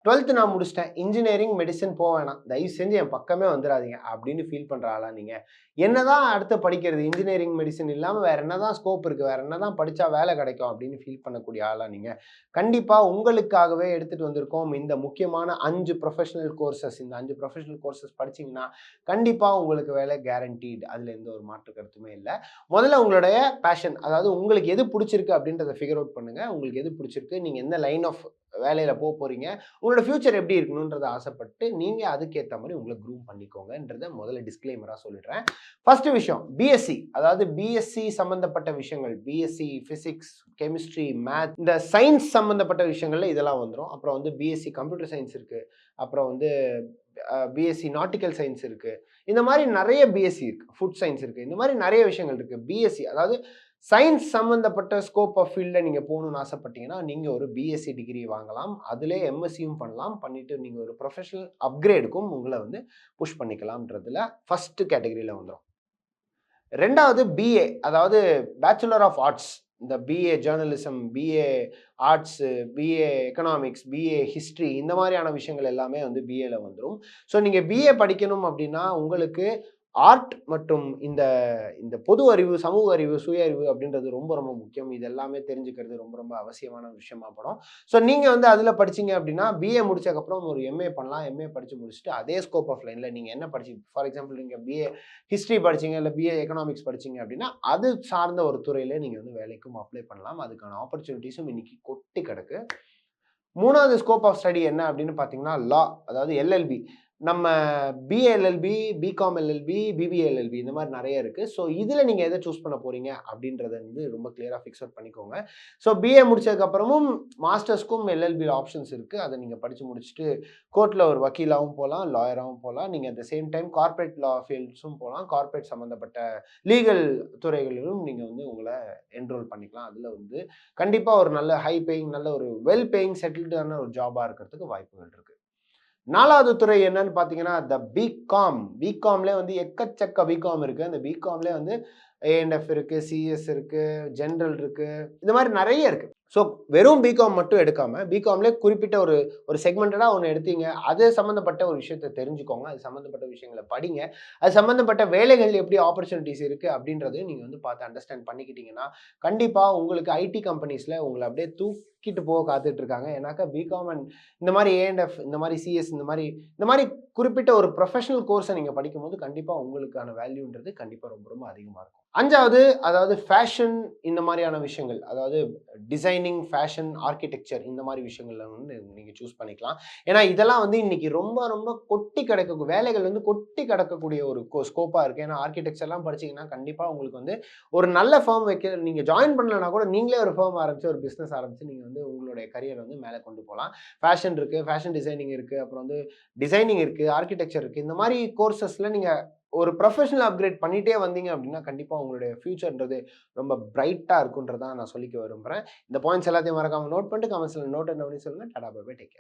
12th நான் முடிச்சுட்டேன். Engineering, medicine போ வேணாம். தயவு செஞ்சு என் பக்கமே வந்துராதீங்க அப்படின்னு ஃபீல் பண்ற ஆளா நீங்க? என்னதான் அடுத்து படிக்கிறது? இன்ஜினியரிங், மெடிசின் இல்லாம வேற என்னதான் ஸ்கோப் இருக்கு? வேற என்னதான் படிச்சா வேலை கிடைக்கும்? அப்படின்னு ஃபீல் பண்ணக்கூடிய ஆளா நீங்க? கண்டிப்பா உங்களுக்காகவே எடுத்துட்டு வந்திருக்கோம் இந்த முக்கியமான 5 ப்ரொஃபஷனல் கோர்சஸ். இந்த 5 ப்ரொஃபஷனல் கோர்சஸ் படிச்சீங்கன்னா, கண்டிப்பா உங்களுக்கு வேலை கேரண்டீட். அதுல எந்த ஒரு மாற்று கருத்துமே இல்ல. முதல்ல உங்களுடைய பேஷன், அதாவது உங்களுக்கு எது புடிச்சிருக்கு அப்படின்றத ஃபிகர் அவுட் பண்ணுங்க. உங்களுக்கு எது புடிச்சிருக்கு? நீங்க எந்த லைன் ஆஃப் வேலையில போறீங்க? உங்களோட ஃபியூச்சர் எப்படி இருக்கணும்ன்றத ஆசைப்பட்டு, நீங்க அதுக்கேத்த மாரி உங்கள க்ரூம் பண்ணிக்கோங்கன்றத முதல்ல டிஸ்க்ளைமரா சொல்லிடுறேன். ஃபர்ஸ்ட் விஷயம் பிஎஸ்சி, அதாவது பிஎஸ்சி சம்பந்தப்பட்ட விஷயங்கள். பிஎஸ்சி பிசிக்ஸ், கெமிஸ்ட்ரி, மேத், இந்த சயின்ஸ் சம்பந்தப்பட்ட விஷயங்கள்ல இதெல்லாம் வந்துரும். அப்புறம் வந்து பிஎஸ்சி கம்ப்யூட்டர் சயின்ஸ் இருக்கு. அப்புறம் வந்து பிஎஸ்சி நாட்டிக்கல் சயின்ஸ் இருக்கு. இந்த மாரி நெறைய பிஎஸ்சி இருக்கு. ஃபுட் சயின்ஸ் இருக்கு. இந்த மாரி நெறைய விஷயங்கள் இருக்கு. பிஎஸ்சி அதாவது சயின்ஸ் சம்பந்தப்பட்ட ஸ்கோப் ஆஃப் ஃபீல்ட்ல நீங்க போணும்னு ஆசைப்பட்டீங்கன்னா, நீங்க ஒரு பிஎஸ்சி டிகிரி வாங்கலாம். அதிலே எம்எஸ்சியும் பண்ணலாம். பண்ணிட்டு நீங்க ஒரு ப்ரொஃபஷனல் அப்கிரேடுக்கும் உங்கள வந்து புஷ் பண்ணிக்கலாம்ன்றதுல ஃபர்ஸ்ட் கேட்டகரில வந்துரும். 2வது பிஏ, அதாவது பேச்சுலர் ஆஃப் ஆர்ட்ஸ். இந்த BA journalism, BA arts, BA economics, BA history இந்த மாதிரியான விஷயங்கள் எல்லாமே வந்து பிஏல வந்துரும். ஸோ நீங்க பிஏ படிக்கணும் அப்படின்னா, உங்களுக்கு ஆர்ட் மற்றும் இந்த இந்த பொது அறிவு, சமூக அறிவு, சுய அறிவு அப்படின்றது ரொம்ப ரொம்ப முக்கியம். இது எல்லாமே தெரிஞ்சுக்கிறது ரொம்ப ரொம்ப அவசியமான விஷயமா படும். ஸோ நீங்க வந்து அதில படிச்சீங்க அப்படின்னா, பிஏ முடிச்சதுக்கப்புறம் ஒரு எம்ஏ பண்ணலாம். எம்ஏ படிச்சு முடிச்சுட்டு அதே ஸ்கோப் ஆஃப் லைன்ல நீங்க என்ன படிச்சீங்க, ஃபார் எக்ஸாம்பிள் நீங்க பிஏ ஹிஸ்டரி படிச்சீங்க, இல்ல பிஏ எக்கனாமிக்ஸ் படிச்சீங்க அப்படின்னா, அது சார்ந்த ஒரு துறையில நீங்க வந்து வேலைக்கும் அப்ளை பண்ணலாம். அதுக்கான ஆப்பர்ச்சுனிட்டீஸும் இன்னைக்கு கொட்டி கிடக்கு. 3வது ஸ்கோப் ஆஃப் ஸ்டடி என்ன அப்படின்னு பார்த்தீங்கன்னா, லா, அதாவது எல்எல்பி. நம்ம BA LLB, BCom LLB, BBA LLB இந்த மாரி நெறைய இருக்கு. ஸோ இதுல நீங்க எத சூஸ் பண்ண போறீங்க அப்படின்றத வந்து ரொம்ப கிளியரா ஃபிக்ஸ் அவுட் பண்ணிக்கோங்க. ஸோ பிஏ முடிச்சதுக்கு அப்புறமும் மாஸ்டர்ஸ்க்கும் எல்எல்பி ஆப்ஷன்ஸ் இருக்கு. அத நீங்க படிச்சு முடிச்சுட்டு கோர்ட்ல ஒரு வக்கீலாவும் போலாம், லாயராவும் போலாம். நீங்க at the same time corporate law ஃபீல்ட்ஸும் போலாம். கார்ப்பரேட் சம்பந்தப்பட்ட லீகல் துறைகளிலும் நீங்க வந்து உங்கள என்ரோல் பண்ணிக்கலாம். அதுல வந்து கண்டிப்பா ஒரு நல்ல ஹை பேயிங், நல்ல ஒரு வெல் பேயிங் செட்டில்டான ஒரு ஜாபா இருக்கிறதுக்கு வாய்ப்புகள் இருக்கு. 4வது துறை என்னன்னு பார்த்தீங்கன்னா, பிகாம். பிகாம்லே வந்து எக்கச்சக்க பிகாம் இருக்கு. அந்த பிகாம்லே வந்து ஏஎன்எஃப் இருக்கு, சிஎஸ் இருக்கு, ஜெனரல் இருக்கு. இந்த மாரி நெறைய இருக்கு. ஸோ வெறும் பிகாம் மட்டும் எடுக்காம, பிகாம்லே குறிப்பிட்ட ஒரு ஒரு செக்மென்டடா ஒண்ணு எடுத்தீங்க. அது சம்மந்தப்பட்ட ஒரு விஷயத்த தெரிஞ்சுக்கோங்க. அது சம்மந்தப்பட்ட விஷயங்கள படிங்க. அது சம்மந்தப்பட்ட வேலைகள் எப்படி ஆப்பர்ச்சுனிட்டீஸ் இருக்கு அப்படின்றதையும் நீங்க வந்து பார்த்து அண்டர்ஸ்டாண்ட் பண்ணிக்கிட்டீங்கன்னா, கண்டிப்பா உங்களுக்கு ஐடி கம்பெனிஸ்ல உங்கள அப்படியே தூக்கிட்டு போக காத்துட்டு இருக்காங்க. ஏன்னாக்கா பிகாம் அண்ட் இந்த மாரி ஏஎன்எஃப், இந்த மாரி சிஎஸ், இந்த மாரி குறிப்பிட்ட ஒரு ப்ரொஃபஷனல் கோர்ஸ நீங்க படிக்கும்போது, கண்டிப்பா உங்களுக்கான வேல்யூன்றது கண்டிப்பா ரொம்ப ரொம்ப அதிகமா இருக்கும். 5வது, அதாவது ஃபேஷன் இந்த மாரியான விஷயங்கள். அதாவது டிசைனிங், ஃபேஷன், ஆர்க்கிடெக்சர் இந்த மாரி விஷயங்கள்ல வந்து நீங்க சூஸ் பண்ணிக்கலாம். ஏன்னா, இதெல்லாம் வந்து இன்னைக்கு ரொம்ப ரொம்ப கொட்டி கிடக்க வேலைகள் வந்து கொட்டி கிடக்கக்கூடிய ஒரு ஸ்கோப்பா இருக்கு. ஏன்னா, ஆர்க்கிடெக்சர்லாம் படிச்சீங்கன்னா, கண்டிப்பா உங்களுக்கு வந்து ஒரு நல்ல ஃபர்ம் நீங்க ஜாயின் பண்ணலனா கூட நீங்களே ஒரு ஃபர்ம் ஆரம்பிச்சு, ஒரு பிசினஸ் ஆரம்பிச்சு நீங்க வந்து உங்களுடைய கரியர வந்து மேல கொண்டு போலாம். ஃபேஷன் இருக்கு, ஃபேஷன் டிசைனிங் இருக்கு, அப்புறம் வந்து டிசைனிங் இருக்கு, ஆர்க்கிடெக்சர் இருக்கு. இந்த மாரி கோர்சஸ்ல நீங்க ஒரு ப்ரொஃபஷனல் அப்கிரேட் பண்ணிட்டே வந்தீங்க அப்படின்னா, கண்டிப்பா உங்களுடைய ஃபியூச்சர்ன்றது ரொம்ப பிரைட்டா இருக்குன்றத நான் சொல்லிக்க விரும்புறேன். இந்த பாயிண்ட்ஸ் எல்லாத்தையும் மறக்காம நோட் பண்ணிட்டு கமெண்ட்ஸ்ல நோட் பண்ணி சொல்லுங்க. Tata bye bye. Take care.